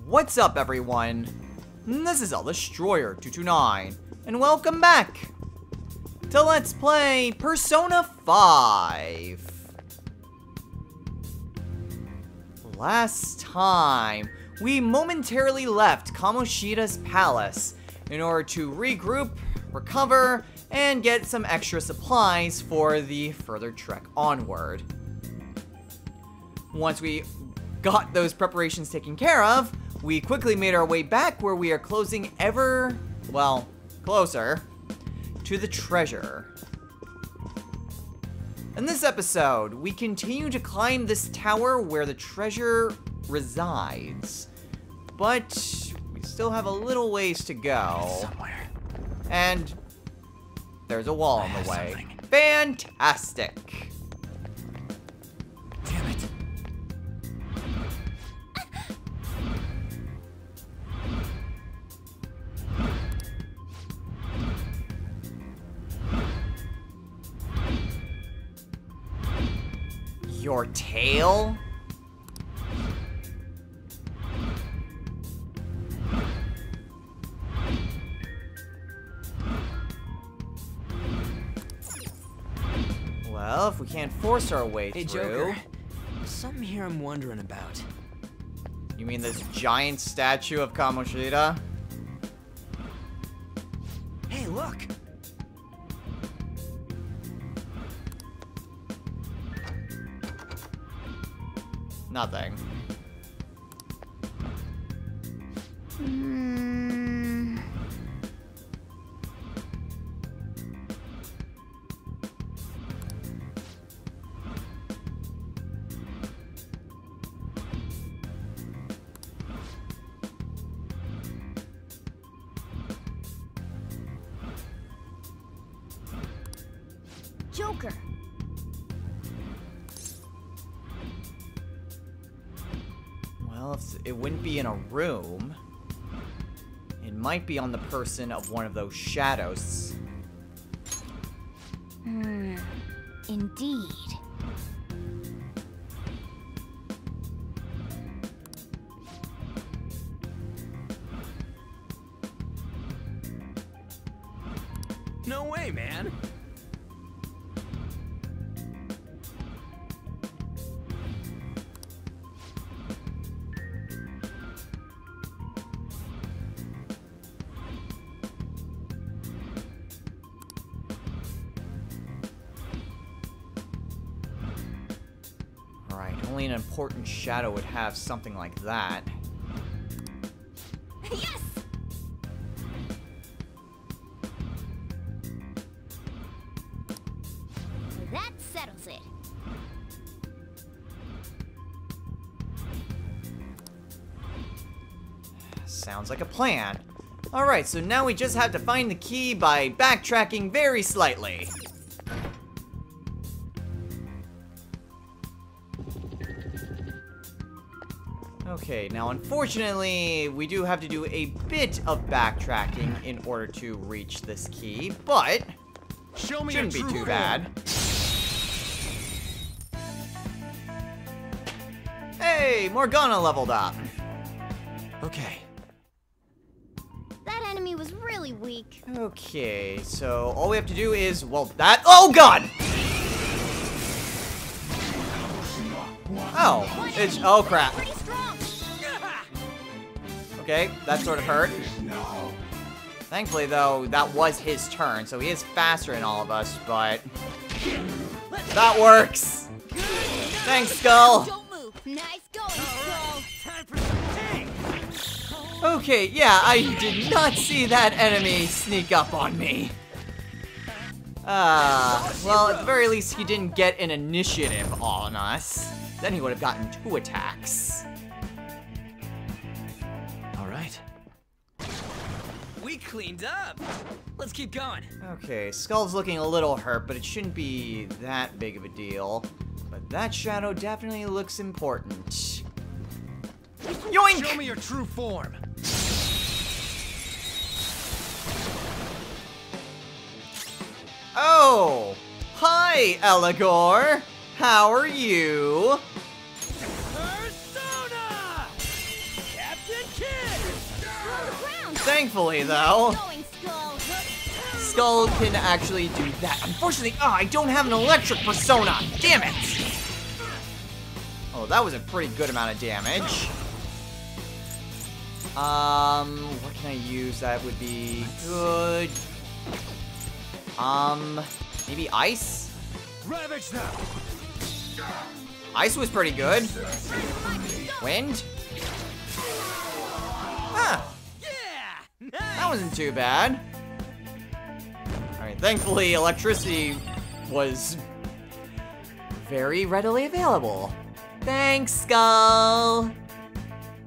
What's up, everyone? This is ElDestroyer229, and welcome back to Let's Play Persona 5. Last time, we momentarily left Kamoshida's palace in order to regroup, recover, and get some extra supplies for the further trek onward. Once we got those preparations taken care of, we quickly made our way back where we are closing closer to the treasure. In this episode, we continue to climb this tower where the treasure resides. But we still have a little ways to go. Somewhere. And there's a wall in the way. Something. Fantastic. Damn it. Your tail? Well, if we can't force our way Hey, through... Joker. Something here I'm wondering about. You mean this giant statue of Kamoshida? Hey, look! Nothing. Joker. Well, if it wouldn't be in a room, it might be on the person of one of those shadows. Indeed. No way, man! Alright, only an important shadow would have something like that. Yes! That settles it. Sounds like a plan. Alright, so now we just have to find the key by backtracking very slightly. Okay, now unfortunately, we do have to do a bit of backtracking in order to reach this key, but Show me shouldn't be your true too bad. Hey, Morgana leveled up. Okay. That enemy was really weak. Okay, so all we have to do is, oh god! Oh, oh crap. Pretty strong. Okay, that sort of hurt. Thankfully, though, that was his turn, so he is faster than all of us, but that works. Thanks, Skull. Don't move. Nice going, Skull. Time for some tea! Okay, yeah, I did not see that enemy sneak up on me. Well, at the very least, he didn't get an initiative on us. Then he would have gotten 2 attacks. Alright. We cleaned up! Let's keep going. Okay, Skull's looking a little hurt, but it shouldn't be that big of a deal. But that shadow definitely looks important. Yoink! Show me your true form. Oh! Hi, Eligor! How are you? Persona! Captain Thankfully, though, Going, Skull. Skull can actually do that. Unfortunately, I don't have an electric persona. Damn it! Oh, that was a pretty good amount of damage. What can I use that would be good? Maybe ice? Ravage them. Ice was pretty good. Wind? Huh, Yeah. that wasn't too bad. Alright, thankfully electricity was very readily available. Thanks, Skull!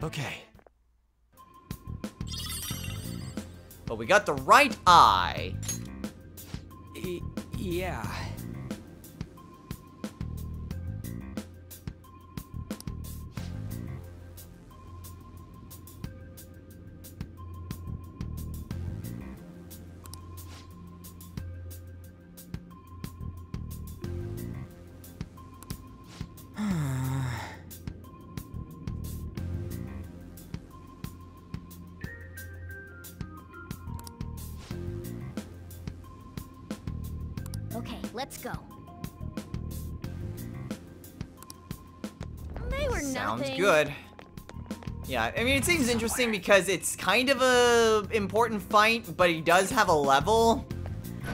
Okay. But we got the right eye. Yeah. Okay, let's go. They were Sounds nothing. good. Yeah, I mean, it seems interesting because it's kind of a important fight, but he does have a level,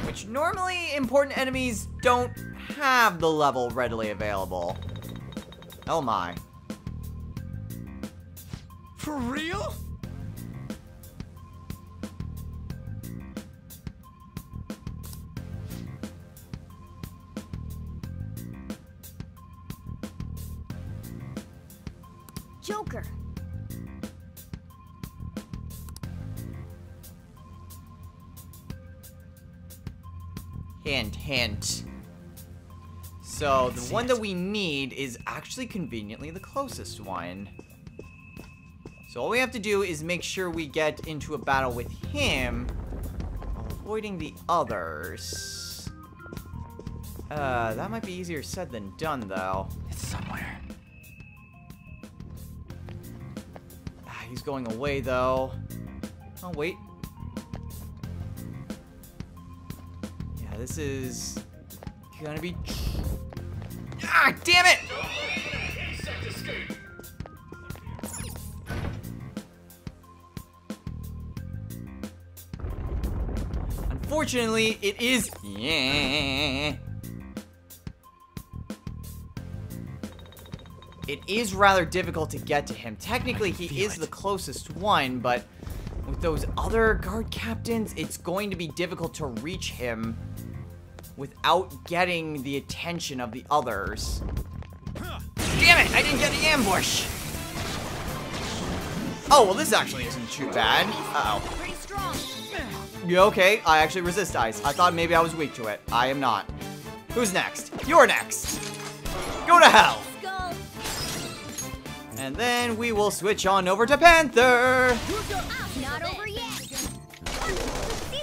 which normally important enemies don't have the level readily available. Oh my. For real? Joker. Hint, hint. So, the one that we need is actually conveniently the closest one. So all we have to do is make sure we get into a battle with him, while avoiding the others. That might be easier said than done, though. It's somewhere. He's going away, though. Oh, wait. Yeah, this is gonna be... Ah, damn it! Unfortunately, it is... Yeah. It is rather difficult to get to him. Technically, he is the closest one, but with those other guard captains, it's going to be difficult to reach him without getting the attention of the others. Damn it! I didn't get the ambush! Oh, well, this actually isn't too bad. Uh-oh. Pretty strong. You okay? I actually resist ice. I thought maybe I was weak to it. I am not. Who's next? You're next! Go to hell! Skull. And then we will switch on over to Panther! Not over yet. See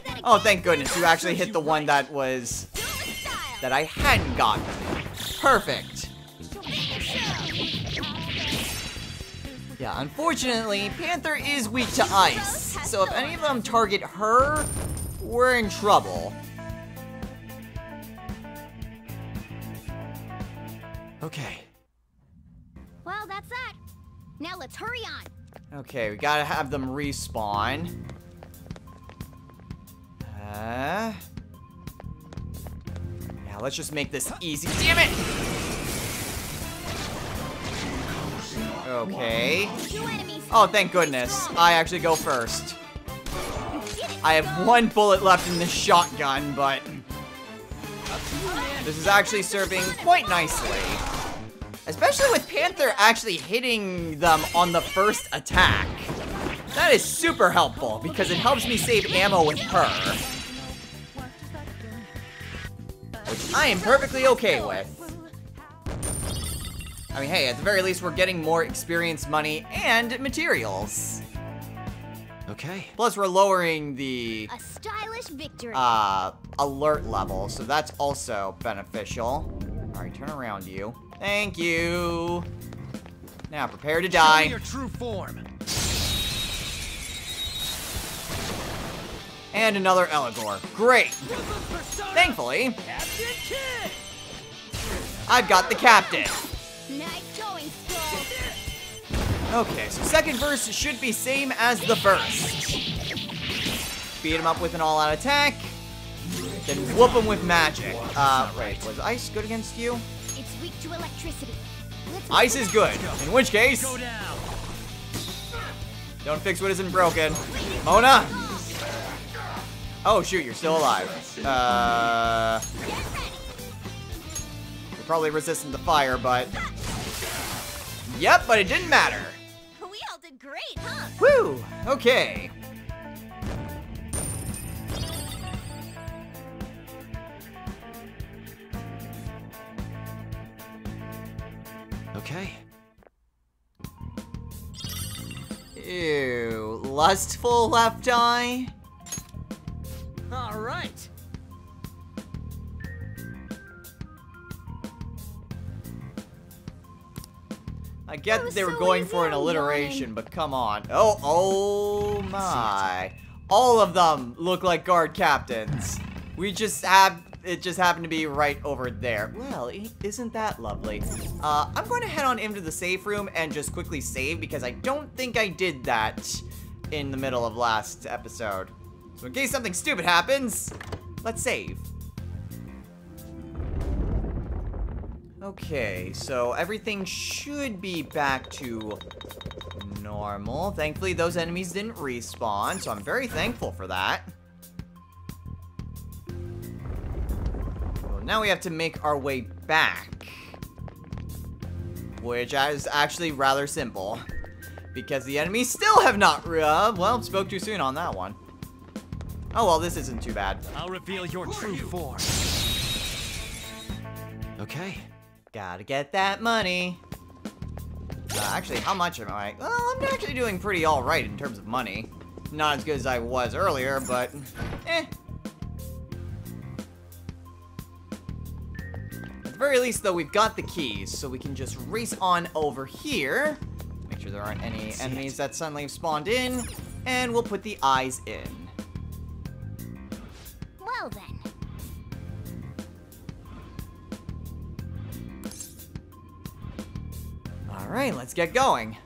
that Oh, again? thank goodness. You actually hit the one that was... Do it with style. that I hadn't gotten. Perfect. Yeah, unfortunately, Panther is weak to ice. So if any of them target her, we're in trouble. Okay. Well, that's that. Now let's hurry on. Okay, we gotta have them respawn. Yeah, let's just make this easy. Damn it! Okay. 2 enemies. Oh, thank goodness. I actually go first. Get it, I have Skull. 1 bullet left in this shotgun, but this is actually serving quite nicely. Especially with Panther actually hitting them on the first attack. That is super helpful because it helps me save ammo with her. Which I am perfectly okay with. I mean, hey, at the very least, we're getting more experience money and materials. Okay. Plus, we're lowering the A stylish victory. alert level, so that's also beneficial. Alright, turn around, you. Thank you. Now, prepare to Show me die. your true form. And another Eligor. Great. Thankfully, I've got the captain. Nice going, Skull. Okay, so second verse should be same as the first. Beat him up with an all-out attack, then whoop him with magic. Wait, was ice good against you? It's weak to electricity. Let's Ice is good, in which case, Go down. don't fix what isn't broken. Mona! Oh shoot, you're still alive. get ready. You're probably resistant to fire, but... Yep, but it didn't matter. We all did great, huh? Woo! Okay. Okay. Ew, lustful left eye? All right. I get That was that they were so going easy, for an I'm alliteration, yawning. but come on. Oh my. All of them look like guard captains. It just happened to be right over there. Well, isn't that lovely? I'm going to head on into the safe room and just quickly save because I don't think I did that in the middle of last episode. So in case something stupid happens, let's save. Okay, so everything should be back to normal. Thankfully, those enemies didn't respawn, so I'm very thankful for that. Well, now we have to make our way back, which is actually rather simple, because the enemies still have not, well, spoke too soon on that one. Oh, well, this isn't too bad. I'll reveal your true form. Okay. Gotta get that money. Actually, how much am I? Well, I'm actually doing pretty alright in terms of money. Not as good as I was earlier, but eh. At the very least, though, we've got the keys, so we can just race on over here. Make sure there aren't any enemies that suddenly have spawned in, and we'll put the eyes in. Well then. Alright, let's get going.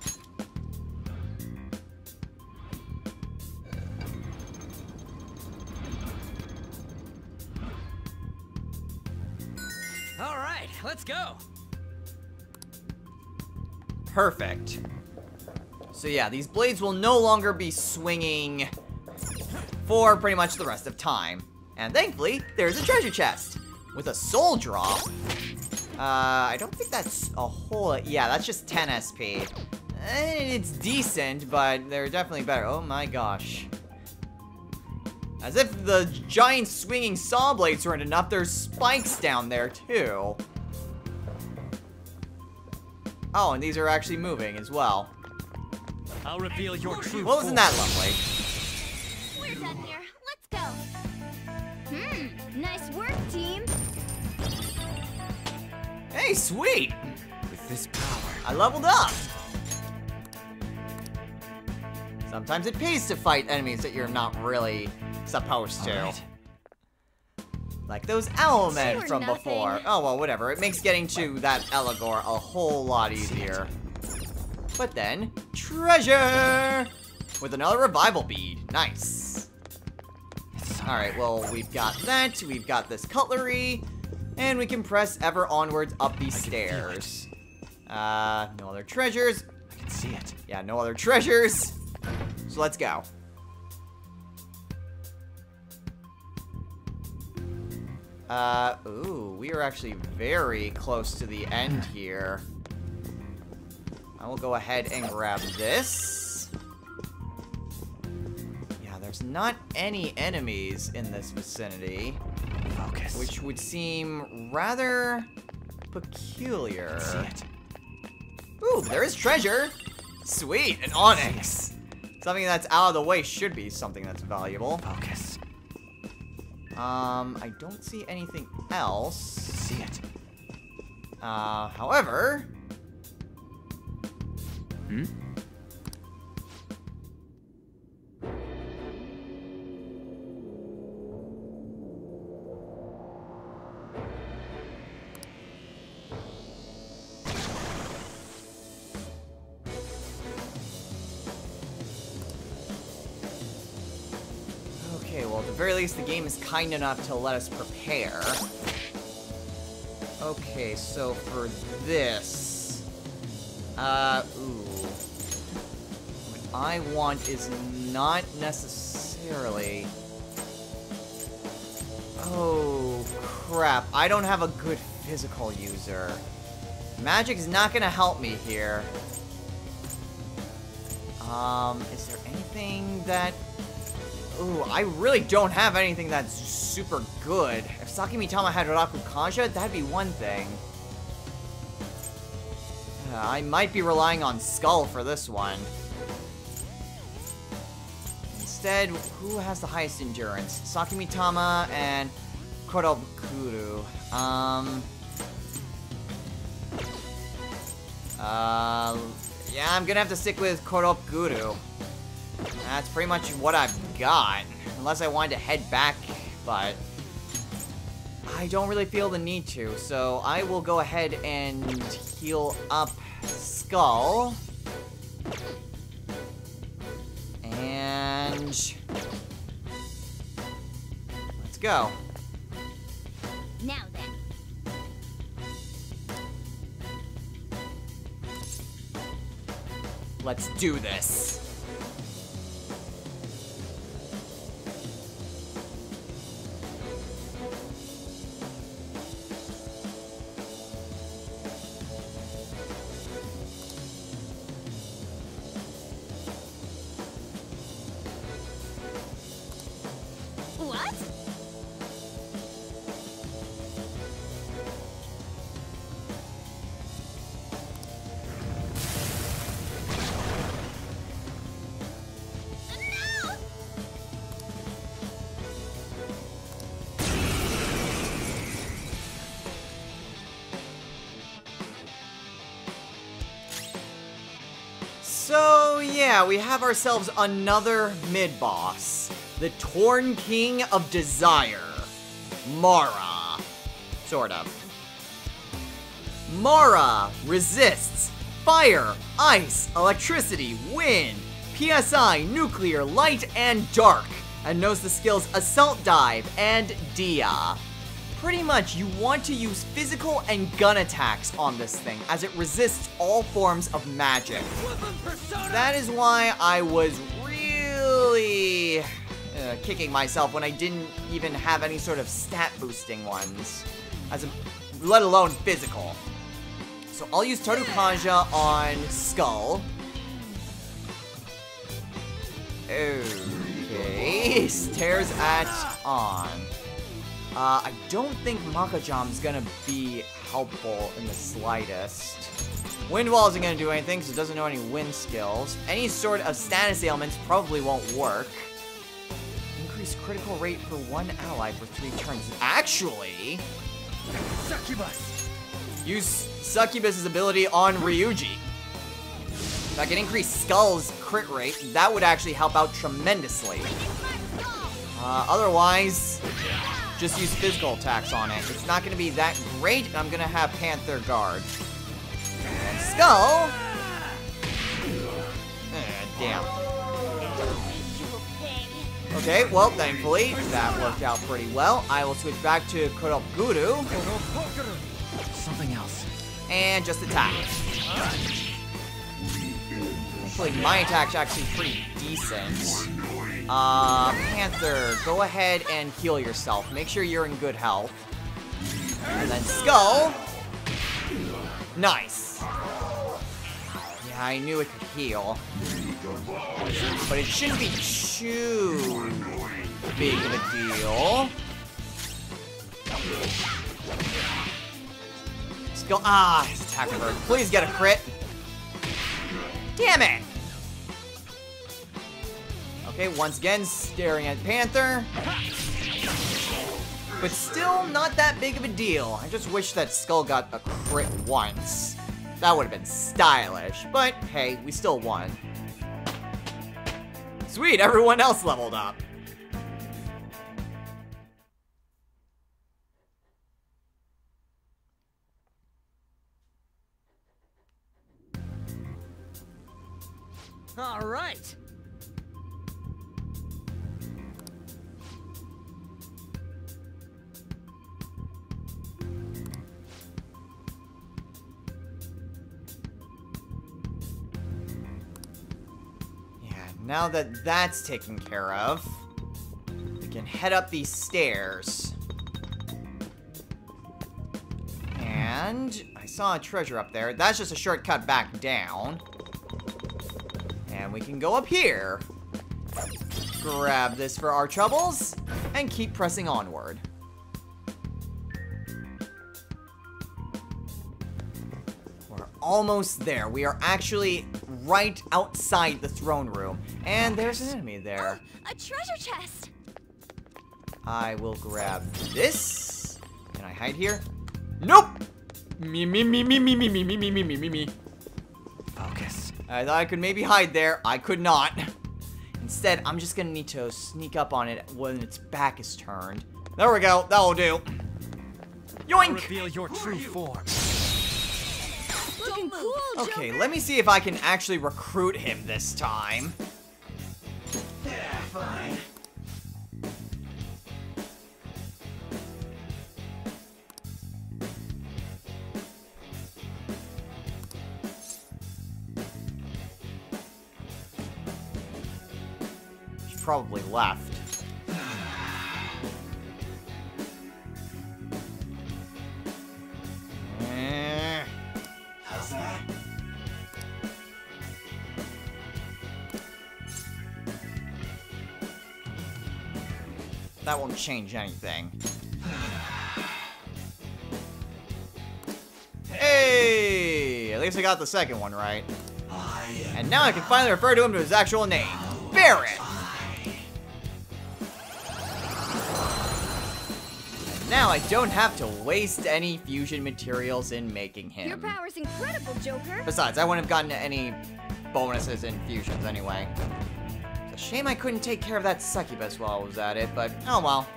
All right, let's go. Perfect. So yeah, these blades will no longer be swinging for pretty much the rest of time. And thankfully, there's a treasure chest with a soul drop. I don't think that's a whole... Yeah, that's just 10 SP. It's decent, but they're definitely better. Oh my gosh. As if the giant swinging saw blades weren't enough, there's spikes down there too. Oh, and these are actually moving as well. I'll reveal your true Well, isn't that lovely? We're done here. Let's go. Nice work, team. Hey, sweet! With this power. I leveled up! Sometimes it pays to fight enemies that you're not really supposed to. Alright. Like those owl men Sure, from nothing. before. Oh, well, whatever. It makes getting to that Eligor a whole lot easier. But then, treasure! With another revival bead. Nice. Alright, well, we've got that. We've got this cutlery. And we can press ever onwards up these stairs. No other treasures. I can see it. Yeah, no other treasures. So let's go. Ooh, we are actually very close to the end here. I will go ahead and grab this. Yeah, there's not any enemies in this vicinity, Focus. which would seem rather peculiar. See it. Ooh, there is treasure. Sweet, an onyx. Something that's out of the way should be something that's valuable. Focus. I don't see anything else. See it. However... very least, the game is kind enough to let us prepare. Okay, so for this... ooh. What I want is not necessarily... Oh, crap. I don't have a good physical user. Magic is not gonna help me here. Is there anything that... Ooh, I really don't have anything that's super good. If Sakimitama had Rakukansha, that'd be one thing. I might be relying on Skull for this one. Instead, who has the highest endurance? Sakimitama and Kuroguru. Yeah, I'm gonna have to stick with Kuroguru. That's pretty much what I've got. Unless I wanted to head back, but... I don't really feel the need to, so I will go ahead and heal up Skull. And... let's go. Now then. Let's do this. What? So, yeah, we have ourselves another mid-boss. The Torn King of Desire. Mara. Sort of. Mara resists fire, ice, electricity, wind, PSI, nuclear, light, and dark, and knows the skills Assault Dive and Dia. Pretty much, you want to use physical and gun attacks on this thing, as it resists all forms of magic. That is why I was really kicking myself when I didn't even have any sort of stat boosting ones, let alone physical. So I'll use Tarukaja on Skull. Okay, stares at on. I don't think Makajam's gonna be helpful in the slightest. Wind Wall isn't gonna do anything, because it doesn't know any wind skills. Any sort of status ailments probably won't work. Increase critical rate for one ally for 3 turns. Actually... Succubus! Use Succubus's ability on Ryuji. If I can increase Skull's crit rate, that would actually help out tremendously. Otherwise... just use physical attacks on it. It's not going to be that great, and I'm going to have Panther guard. And Skull! Damn. Okay, well, thankfully, that worked out pretty well. I will switch back to Kuroguru. Something else. And just attack. Thankfully, my attack's actually pretty decent. Panther, go ahead and heal yourself. Make sure you're in good health. And then Skull. Nice. Yeah, I knew it could heal. But it shouldn't be too big of a deal. Skull, his attack bird. Please get a crit. Damn it. Okay, once again, staring at Panther. But still not that big of a deal. I just wish that Skull got a crit once. That would have been stylish. But hey, we still won. Sweet, everyone else leveled up. All right. now that that's taken care of, we can head up these stairs. And I saw a treasure up there. That's just a shortcut back down. And we can go up here. Grab this for our troubles, and keep pressing onward. We're almost there. We are actually right outside the throne room. And there's an enemy there. A treasure chest! I will grab this. Can I hide here? Nope! Me. Focus. I thought I could maybe hide there. I could not. Instead, I'm just gonna need to sneak up on it when its back is turned. There we go. That'll do. Yoink! Reveal your true form. Looking cool, Joker! Okay, let me see if I can actually recruit him this time. Yeah, fine. He's probably left. How's that? That won't change anything. Hey! At least I got the second one right. And now I can finally refer to him to his actual name. Barret! And now I don't have to waste any fusion materials in making him. Your power's incredible, Joker! Besides, I wouldn't have gotten any bonuses in fusions anyway. It's a shame I couldn't take care of that succubus while I was at it, but oh well.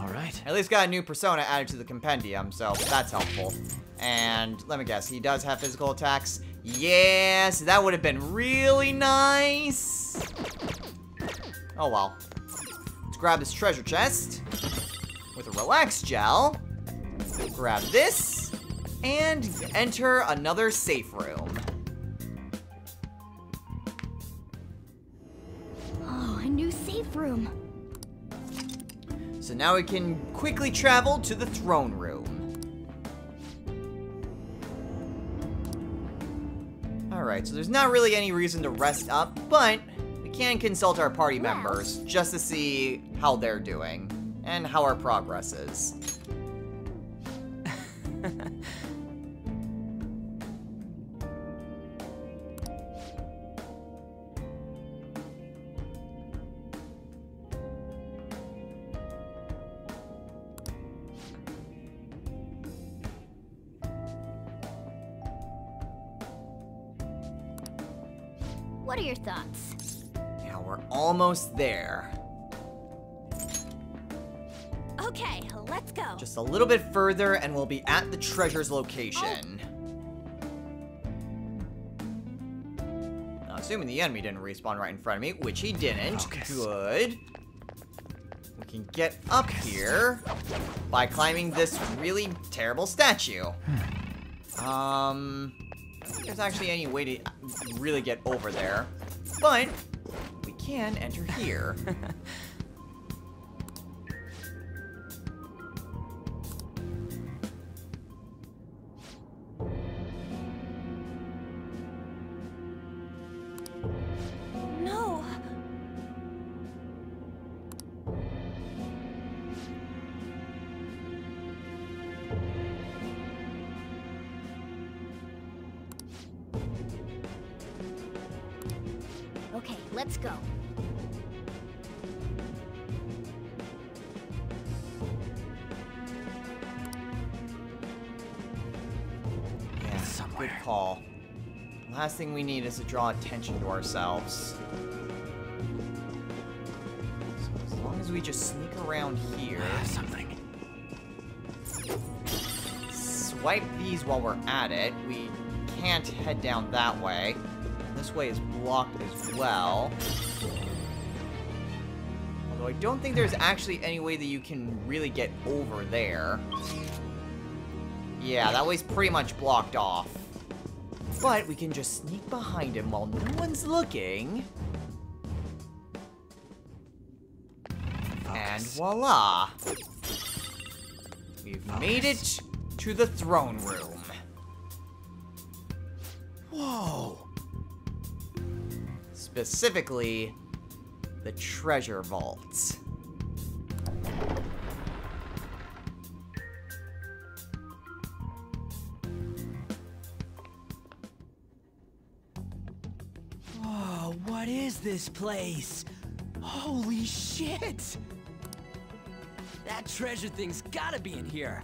Alright. At least got a new persona added to the compendium, so that's helpful. And let me guess, he does have physical attacks? Yes, that would have been really nice. Oh well. Let's grab this treasure chest with a relax gel. Grab this and enter another safe room. Oh, a new safe room. So now we can quickly travel to the throne room. Alright, so there's not really any reason to rest up, but we can consult our party members just to see how they're doing and how our progress is. What are your thoughts? Yeah, we're almost there. Okay, let's go. Just a little bit further and we'll be at the treasure's location. Now, assuming the enemy didn't respawn right in front of me, which he didn't. Focus. Good. We can get up here by climbing this really terrible statue. I don't think there's actually any way to really get over there, but we can enter here. No. Okay, let's go. Yeah, somewhere. good call. Last thing we need is to draw attention to ourselves. So as long as we just sneak around here, Something. swipe these while we're at it. We can't head down that way. This way is blocked as well. Although I don't think there's actually any way that you can really get over there. Yeah, that way's pretty much blocked off. But we can just sneak behind him while no one's looking. And voila! We've made it to the throne room. Whoa! Specifically, the treasure vault. Whoa, what is this place? Holy shit! That treasure thing's gotta be in here.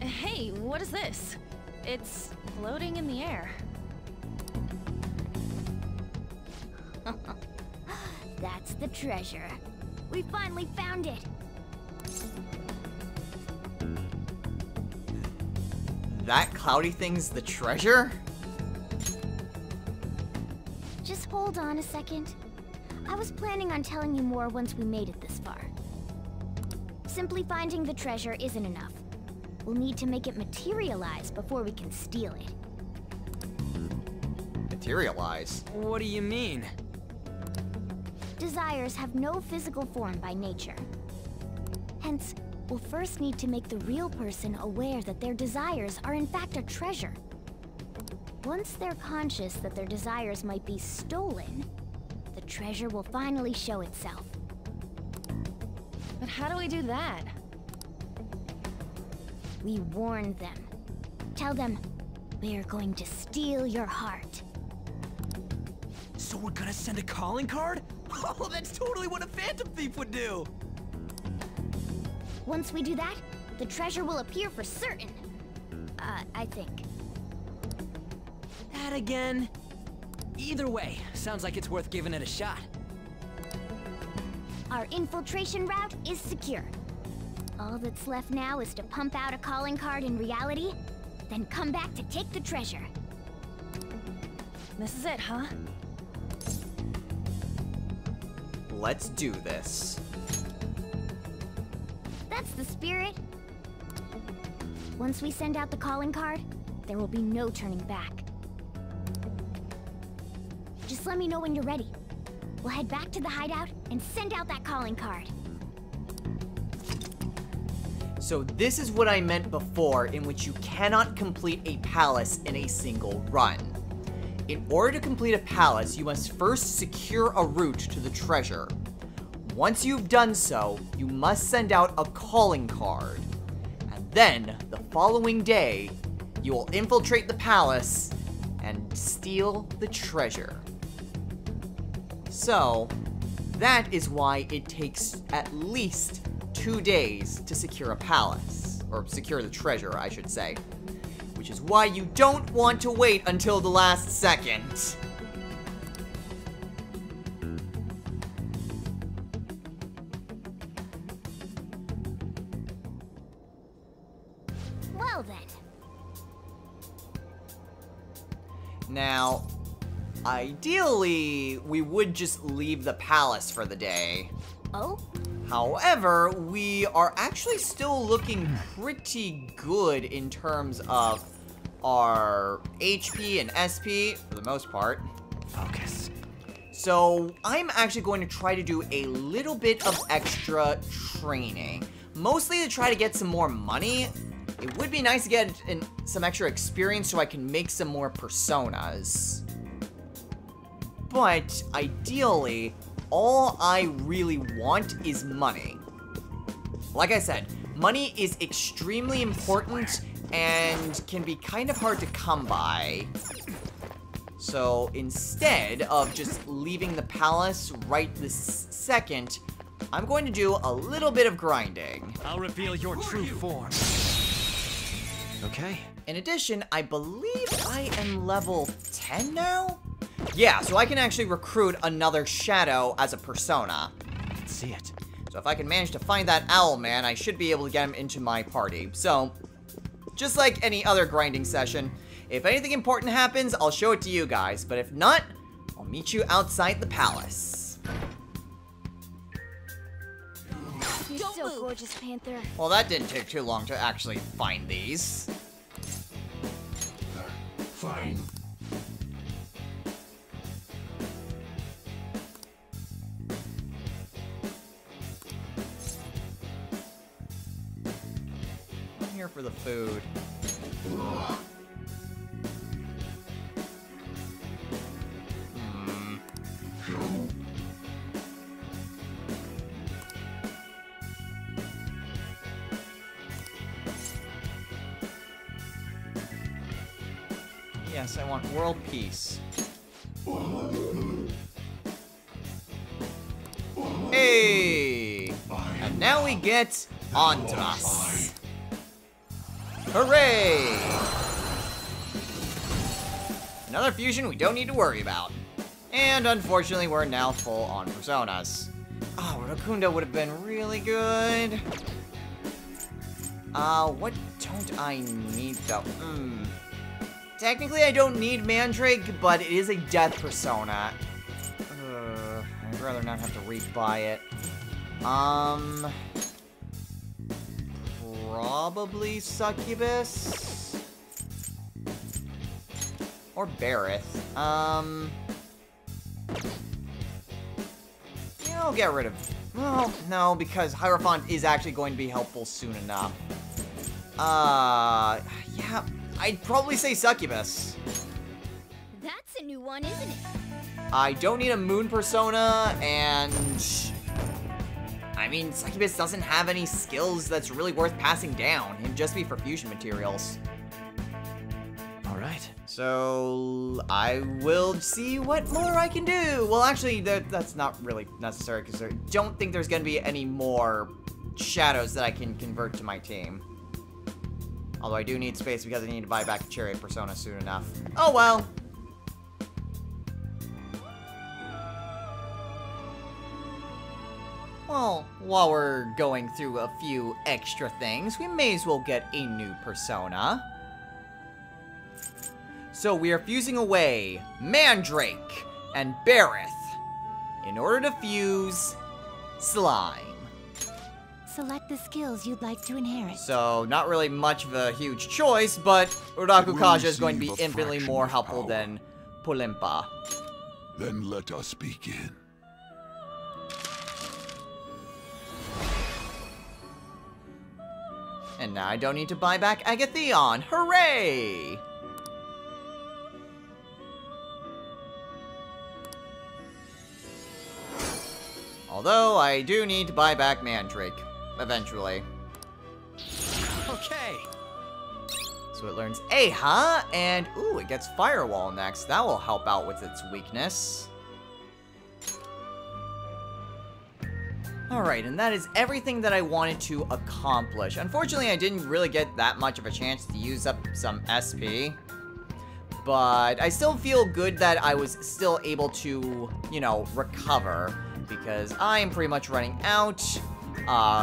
Hey, what is this? It's floating in the air. That's the treasure. We finally found it. That cloudy thing's the treasure? Just hold on a second. I was planning on telling you more once we made it this far. Simply finding the treasure isn't enough. We'll need to make it materialize before we can steal it. Materialize? What do you mean? Desires have no physical form by nature. Hence, we'll first need to make the real person aware that their desires are in fact a treasure. Once they're conscious that their desires might be stolen, the treasure will finally show itself. But how do we do that? We warn them. Tell them, we're going to steal your heart. So we're gonna send a calling card? Oh, that's totally what a Phantom Thief would do! Once we do that, the treasure will appear for certain. I think. That again? Either way, sounds like it's worth giving it a shot. Our infiltration route is secure. All that's left now is to pump out a calling card in reality, then come back to take the treasure. This is it, huh? Let's do this. That's the spirit. Once we send out the calling card, there will be no turning back. Just let me know when you're ready. We'll head back to the hideout and send out that calling card. So this is what I meant before, in which you cannot complete a palace in a single run. In order to complete a palace, you must first secure a route to the treasure. Once you've done so, you must send out a calling card. And then, the following day, you will infiltrate the palace and steal the treasure. So, that is why it takes at least 2 days to secure a palace. Or secure the treasure, I should say. Which is why you don't want to wait until the last second. Well then. Now, ideally, we would just leave the palace for the day. Oh? However, we are actually still looking pretty good in terms of our HP and SP, for the most part. Focus. So, I'm actually going to try to do a little bit of extra training. Mostly to try to get some more money. It would be nice to get some extra experience so I can make some more personas. But, ideally, all I really want is money. Like I said, money is extremely important and can be kind of hard to come by. So instead of just leaving the palace right this second, I'm going to do a little bit of grinding. I'll reveal your true form. Okay. In addition, I believe I am level 10 now? Yeah, so I can actually recruit another Shadow as a persona. I can see it. So if I can manage to find that owl man, I should be able to get him into my party. So, just like any other grinding session, if anything important happens, I'll show it to you guys. But if not, I'll meet you outside the palace. You're so go, gorgeous panther. Well, that didn't take too long to actually find these. Fine. I'm here for the food. Yes, I want world peace. Hey! And now we get Andras. Hooray! Another fusion we don't need to worry about. And unfortunately, we're now full on personas. Oh, Rotokunda would have been really good. What don't I need though? Technically, I don't need Mandrake, but it is a death persona. I'd rather not have to rebuy it. Probably Succubus? Or Bareth. Yeah, I'll get rid of... Well, no, because Hierophant is actually going to be helpful soon enough. Yeah, I'd probably say Succubus. That's a new one, isn't it? I don't need a moon persona, and... I mean, Succubus doesn't have any skills that's really worth passing down. It'd just be for fusion materials. Alright. So, I will see what more I can do. Well, actually, that's not really necessary, because I don't think there's going to be any more shadows that I can convert to my team. Although I do need space because I need to buy back a Chariot persona soon enough. Oh well! Well, while we're going through a few extra things, we may as well get a new persona. So we are fusing away Mandrake and Bareth in order to fuse Slime. Select the skills you'd like to inherit. So, not really much of a huge choice, but Udaku-Kaja is going to be Receive a infinitely fraction more of helpful power. than Pulimpa. Then let us begin. And now I don't need to buy back Agatheon. Hooray! Although, I do need to buy back Mandrake. Eventually. Okay. So it learns Aha, and ooh, it gets Firewall next. That will help out with its weakness. Alright, and that is everything that I wanted to accomplish. Unfortunately, I didn't really get that much of a chance to use up some SP. But I still feel good that I was still able to, you know, recover. Because I am pretty much running out.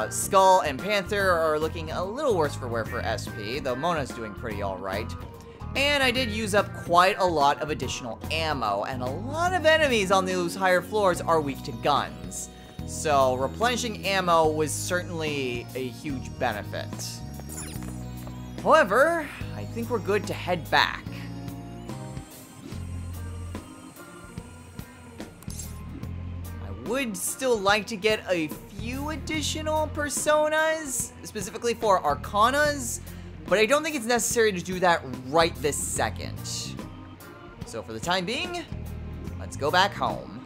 Skull and Panther are looking a little worse for wear for SP, though Mona's doing pretty alright. And I did use up quite a lot of additional ammo, and a lot of enemies on those higher floors are weak to guns. So replenishing ammo was certainly a huge benefit. However, I think we're good to head back. I would still like to get a few additional personas, specifically for Arcanas, but I don't think it's necessary to do that right this second. So for the time being, let's go back home.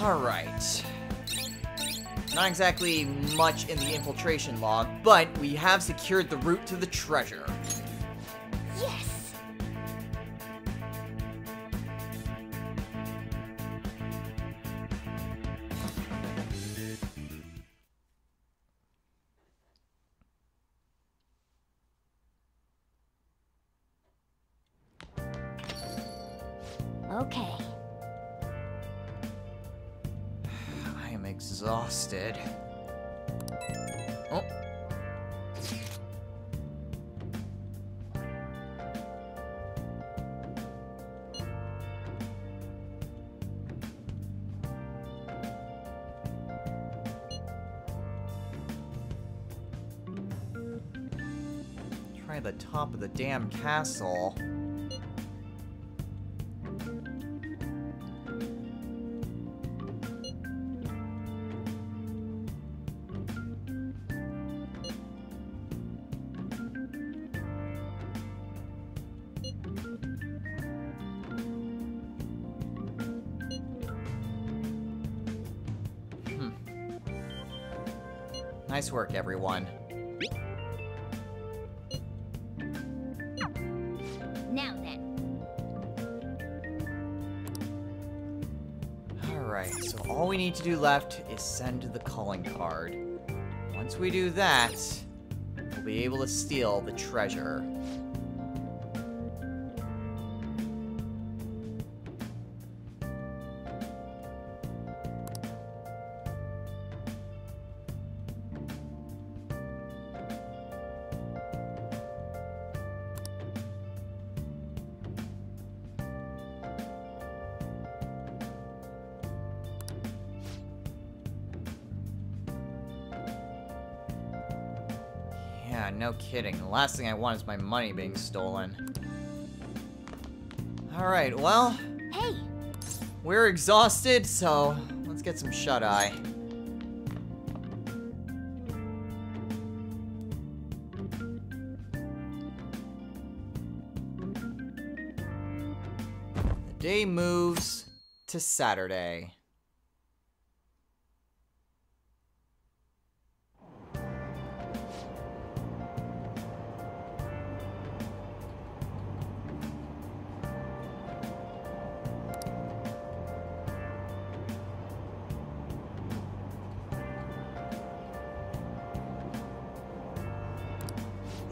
Alright. Not exactly much in the infiltration log, but we have secured the route to the treasure. Yes! Okay. I am exhausted. Oh. Try the top of the damn castle. Nice work, everyone. Now then. Alright, so all we need to do left is send the calling card. Once we do that, we'll be able to steal the treasure. Yeah, no kidding. The last thing I want is my money being stolen. Alright, well, Hey! we're exhausted, so let's get some shut-eye. The day moves to Saturday.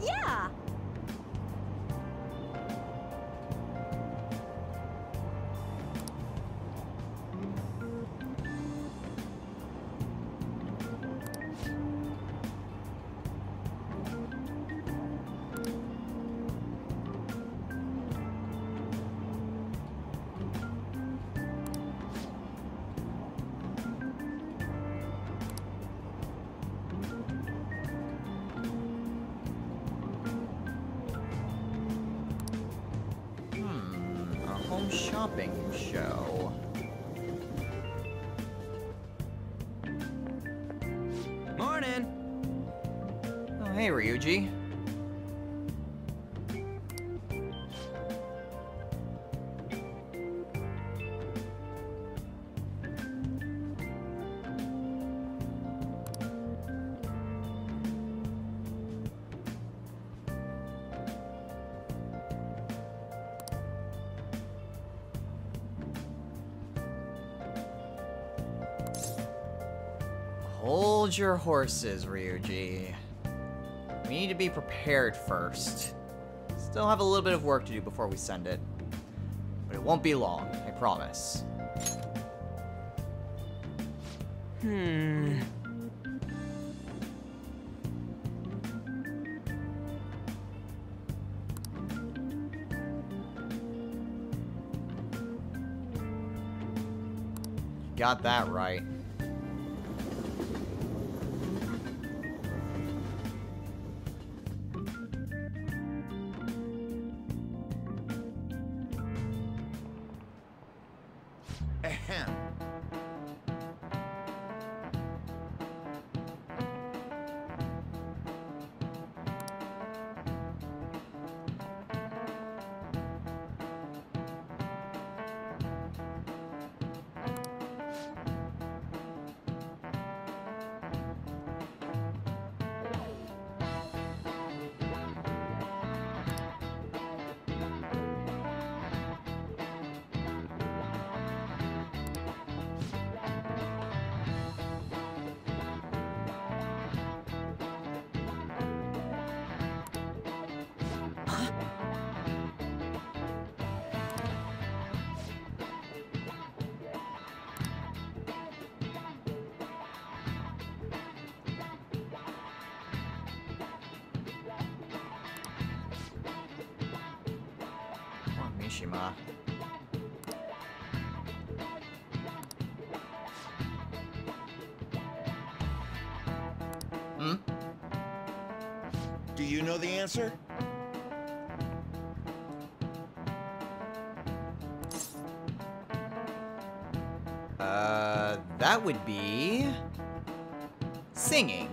Yeah! A home shopping show. Morning! Oh, hey, Ryuji. Hold your horses, Ryuji. We need to be prepared first. Still have a little bit of work to do before we send it. But it won't be long, I promise. Got that right. Ahem. Mishima. Hmm? Do you know the answer? That would be... singing.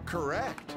Correct.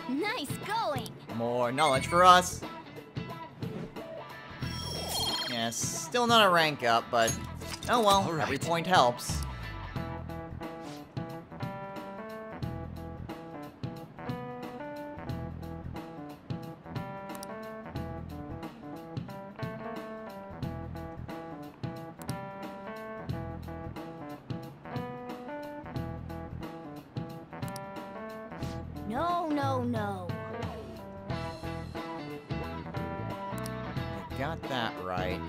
Nice going! More knowledge for us. Yes, still not a rank up, but oh well, All right. every point helps. No, no, no. Got that right.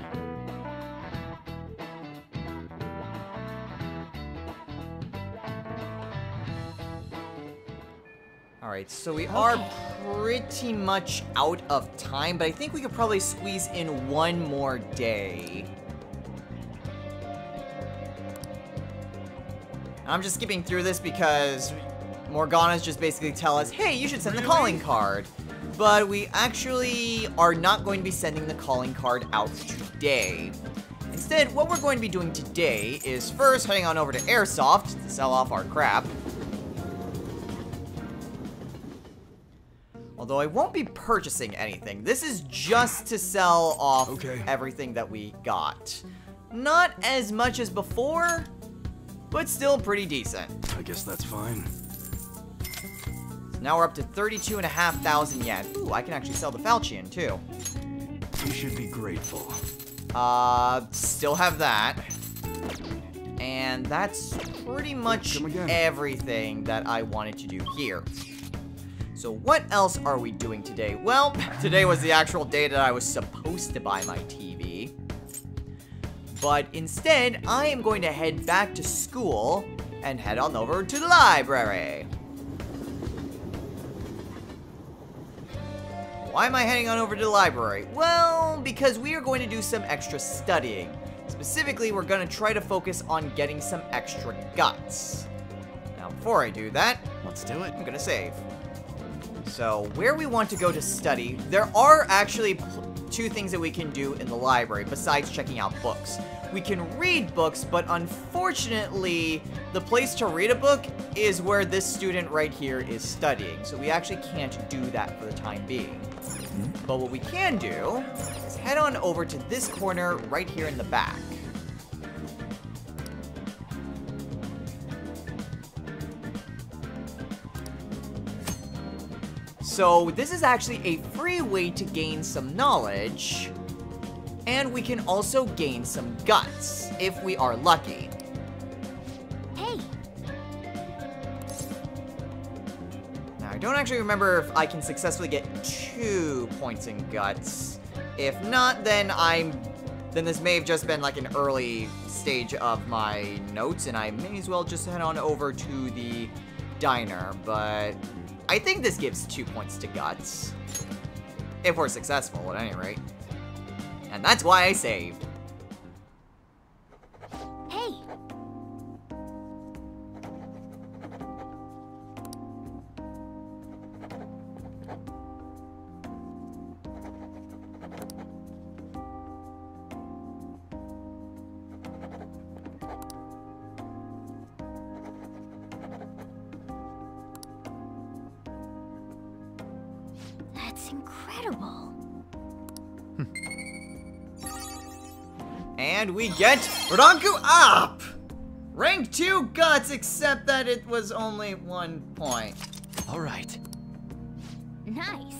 Alright, so we are pretty much out of time, but I think we could probably squeeze in one more day. I'm just skipping through this because Morgana's just basically tell us, hey, you should send the calling card. But we actually are not going to be sending the calling card out today. Instead, what we're going to be doing today is first heading on over to Airsoft to sell off our crap. Although I won't be purchasing anything. This is just to sell off everything that we got. Not as much as before, but still pretty decent. I guess that's fine. So now we're up to 32,500 yen. Ooh, I can actually sell the Falchion too. You should be grateful. Still have that. And that's pretty much Come again. everything that I wanted to do here. So what else are we doing today? Well, today was the actual day that I was supposed to buy my TV. But instead, I am going to head back to school and head on over to the library. Why am I heading on over to the library? Well, because we are going to do some extra studying. Specifically, we're going to try to focus on getting some extra guts. Now, before I do that, Let's do it. I'm going to save. So, where we want to go to study, there are actually two things that we can do in the library besides checking out books. We can read books, but unfortunately, the place to read a book is where this student right here is studying. So we actually can't do that for the time being. But what we can do is head on over to this corner right here in the back. So this is actually a free way to gain some knowledge, and we can also gain some guts, if we are lucky. Hey, Now, I don't actually remember if I can successfully get 2 points in guts. If not, then this may have just been like an early stage of my notes, and I may as well just head on over to the diner, but I think this gives 2 points to guts. If we're successful, at any rate. And that's why I saved. hey. That's incredible. And we get Rodonku up! Rank 2 guts, except that it was only 1 point. All right. Nice.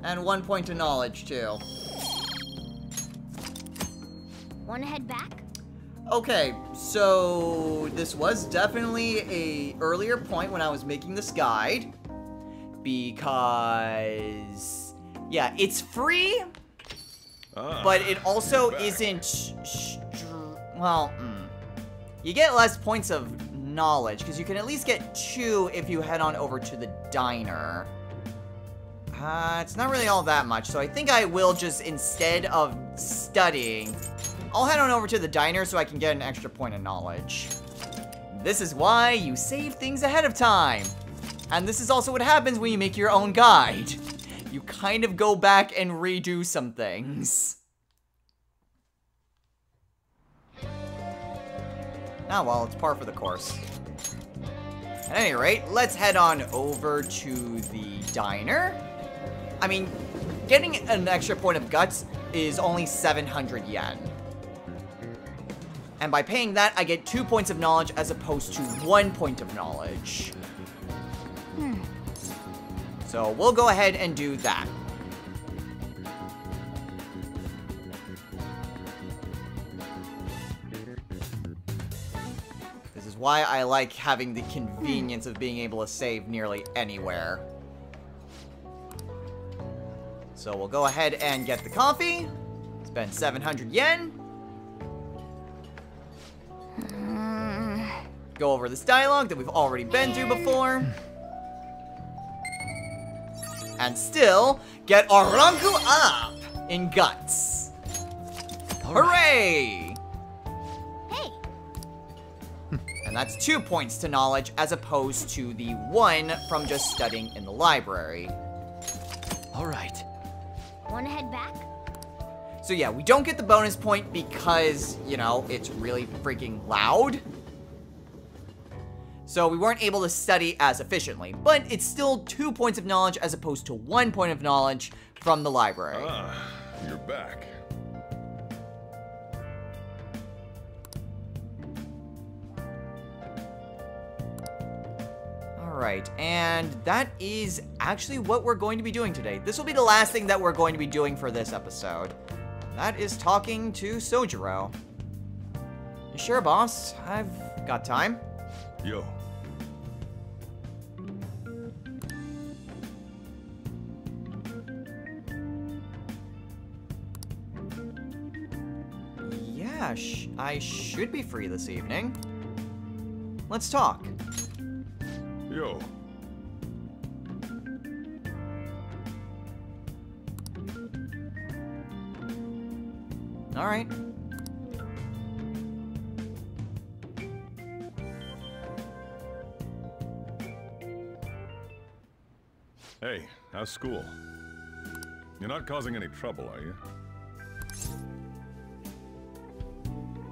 And 1 point of knowledge, too. Wanna head back? Okay, so this was definitely a earlier point when I was making this guide. Because, yeah, it's free, but it also isn't, you get less points of knowledge, because you can at least get 2 if you head on over to the diner. It's not really all that much, so I think I will just, instead of studying, I'll head on over to the diner so I can get an extra point of knowledge. This is why you save things ahead of time. And this is also what happens when you make your own guide. You kind of go back and redo some things. Ah, well, it's par for the course. At any rate, let's head on over to the diner. I mean, getting an extra point of guts is only 700 yen. And by paying that, I get 2 points of knowledge as opposed to 1 point of knowledge. So we'll go ahead and do that. This is why I like having the convenience of being able to save nearly anywhere. So we'll go ahead and get the coffee. Spend 700 yen. Go over this dialogue that we've already been through before. And still get our ranku up in guts. Hooray! Hey, And that's 2 points to knowledge as opposed to the 1 from just studying in the library. All right. wanna head back? So yeah, we don't get the bonus point because, you know, it's really freaking loud. So we weren't able to study as efficiently, but it's still 2 points of knowledge as opposed to 1 point of knowledge from the library. Ah, you're back. Alright, and that is actually what we're going to be doing today. This will be the last thing that we're going to be doing for this episode. That is talking to Sojiro. You sure, boss? I've got time. Yo. Yeah, I should be free this evening. Let's talk. Yo. Alright. Hey, how's school? You're not causing any trouble, are you?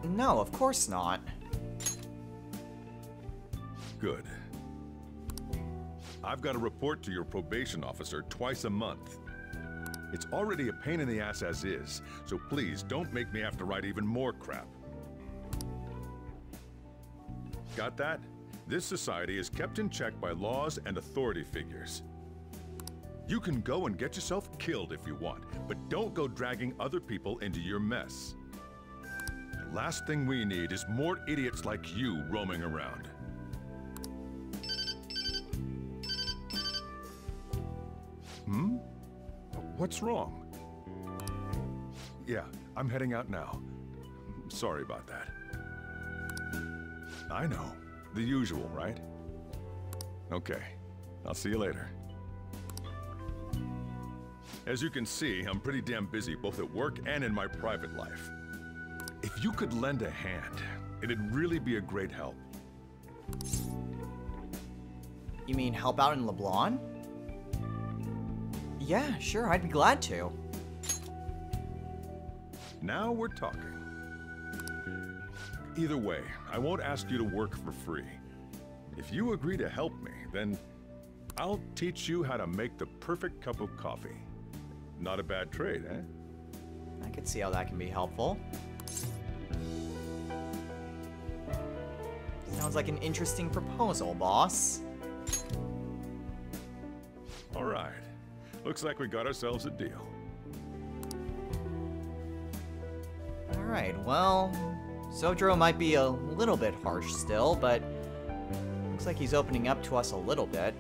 No, of course not. Good. I've got to report to your probation officer twice a month. It's already a pain in the ass as is, so please don't make me have to write even more crap. Got that? This society is kept in check by laws and authority figures. You can go and get yourself killed if you want, but don't go dragging other people into your mess. The last thing we need is more idiots like you roaming around. Hmm? What's wrong? Yeah, I'm heading out now. Sorry about that. I know. The usual, right? Okay. I'll see you later. As you can see, I'm pretty damn busy both at work and in my private life. If you could lend a hand, it'd really be a great help. You mean help out in LeBlanc? Yeah, sure, I'd be glad to. Now we're talking. Either way, I won't ask you to work for free. If you agree to help me, then I'll teach you how to make the perfect cup of coffee. Not a bad trade, eh? I could see how that can be helpful. Sounds like an interesting proposal, boss. All right. Looks like we got ourselves a deal. Alright, well, Sojiro might be a little bit harsh still, but looks like he's opening up to us a little bit.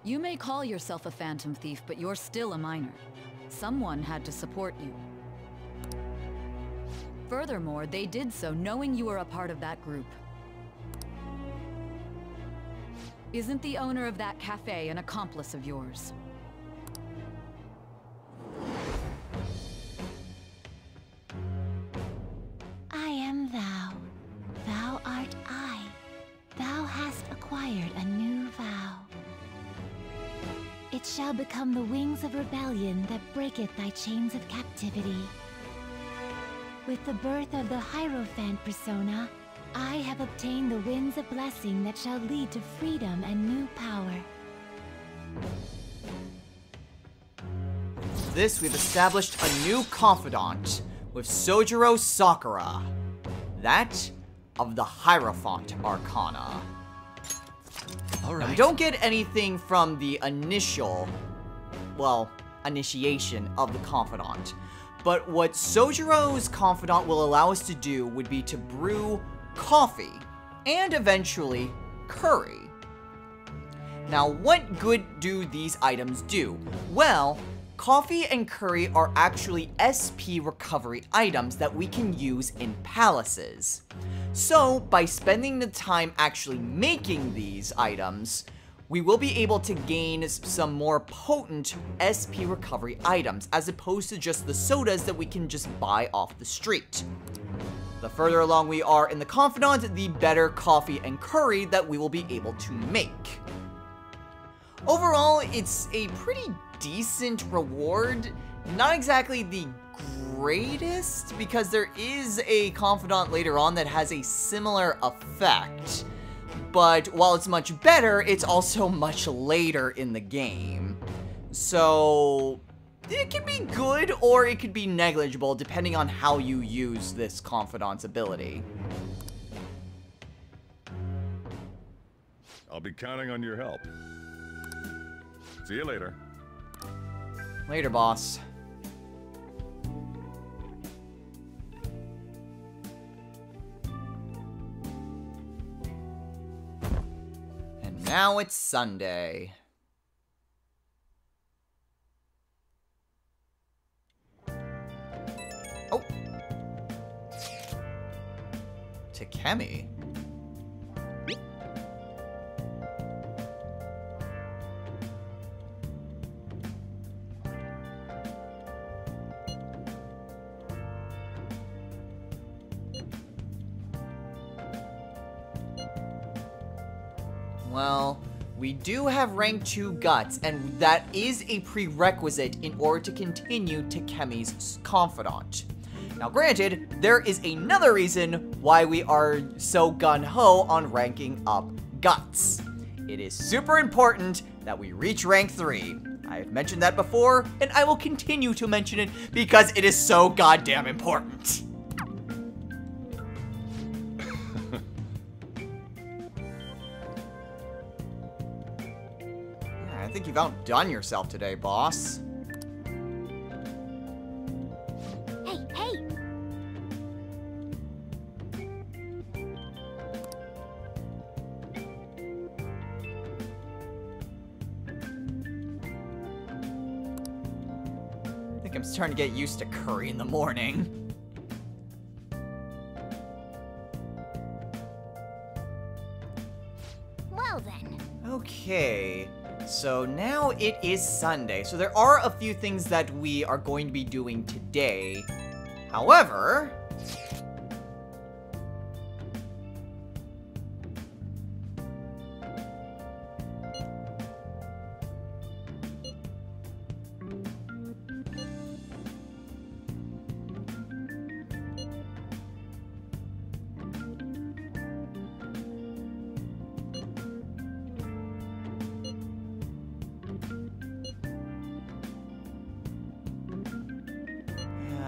You may call yourself a phantom thief, but you're still a minor. Someone had to support you. Furthermore, they did so knowing you were a part of that group. Isn't the owner of that cafe an accomplice of yours? I am thou. Thou art I. Thou hast acquired a new vow. It shall become the wings of rebellion that breaketh thy chains of captivity. With the birth of the Hierophant persona, I have obtained the winds of blessing that shall lead to freedom and new power. For this, we've established a new confidant with Sojiro Sakura, that of the Hierophant Arcana. Now, we don't get anything from the initial, well, initiation of the confidant. But what Sojiro's confidant will allow us to do would be to brew coffee and eventually curry. Now, what good do these items do? Well, coffee and curry are actually SP recovery items that we can use in palaces. So, by spending the time actually making these items, we will be able to gain some more potent SP recovery items, as opposed to just the sodas that we can just buy off the street. The further along we are in the confidant, the better coffee and curry that we will be able to make. Overall, it's a pretty decent reward. Not exactly the greatest, because there is a confidant later on that has a similar effect. But while it's much better, it's also much later in the game. So it can be good or it could be negligible depending on how you use this confidant's ability. I'll be counting on your help. See you later. Later, boss. And now it's Sunday. Oh. Takemi. Well, we do have rank 2 guts, and that is a prerequisite in order to continue Takemi's confidant. Now granted, there is another reason why we are so gung-ho on ranking up guts. It is super important that we reach rank 3. I have mentioned that before, and I will continue to mention it because it is so goddamn important. I think you've outdone yourself today, boss. Hey, hey! I think I'm starting to get used to curry in the morning. Well then. Okay. So now it is Sunday, so there are a few things that we are going to be doing today. However,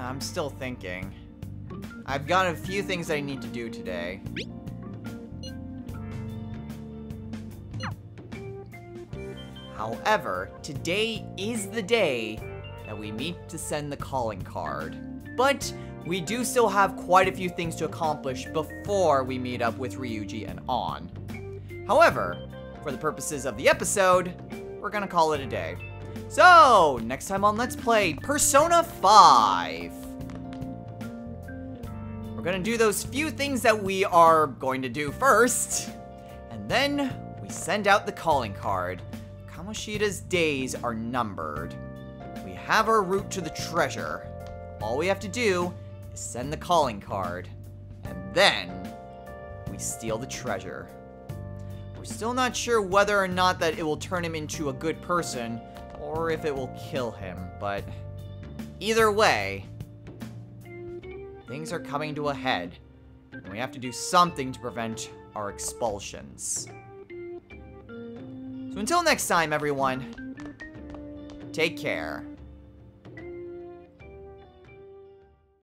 I'm still thinking. I've got a few things I need to do today. However, today is the day that we meet to send the calling card. But we do still have quite a few things to accomplish before we meet up with Ryuji and An. However, for the purposes of the episode, we're gonna call it a day. So, next time on Let's Play Persona 5. We're gonna do those few things that we are going to do first, and then we send out the calling card. Kamoshida's days are numbered. We have our route to the treasure. All we have to do is send the calling card, and then we steal the treasure. We're still not sure whether or not that it will turn him into a good person, or if it will kill him, but either way, things are coming to a head, and we have to do something to prevent our expulsions. So until next time, everyone, take care.